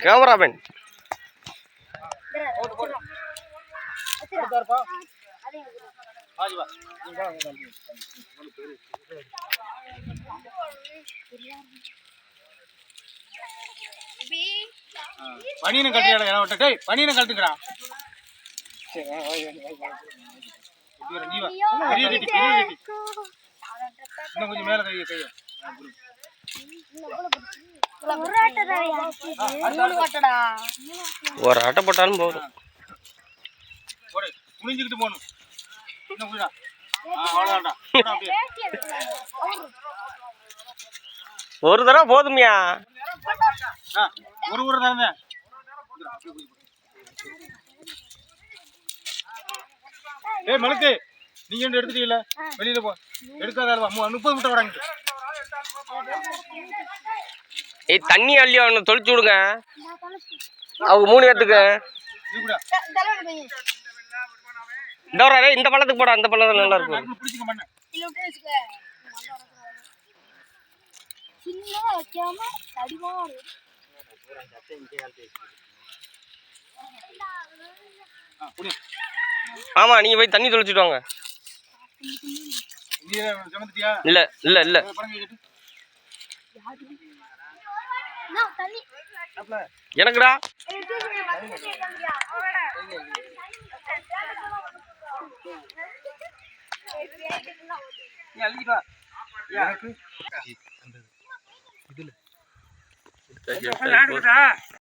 Cameraman பனியனை கட்டிடா விட்ட பனியனை கட்டுக்கடா இன்னும் கொஞ்சம் மேல கைய ஒரு ஆட்டை போட்டாலும் போதும். குனிஞ்சுக்கிட்டு போகணும். ஒரு தடவை போதுமியா? ஒரு ஊர் தானே. ஏய் மலுக்கு, நீங்க என்ன எடுத்துட்டீங்களா? வெளியில போ. எடுக்காத 30 முட்டை வராங்க. ஏய் தண்ணி அள்ளி அவனை தொளிச்சு விடுங்க. அவங்க 3 பேத்துக்கு இந்த பள்ளத்துக்கு போட, அந்த பள்ளம் நல்லா இருக்கும். ஆமா நீங்க போய் தண்ணி தொளிச்சுட்டு வாங்க. இல்ல இல்ல இல்ல எனக்குடா இதுல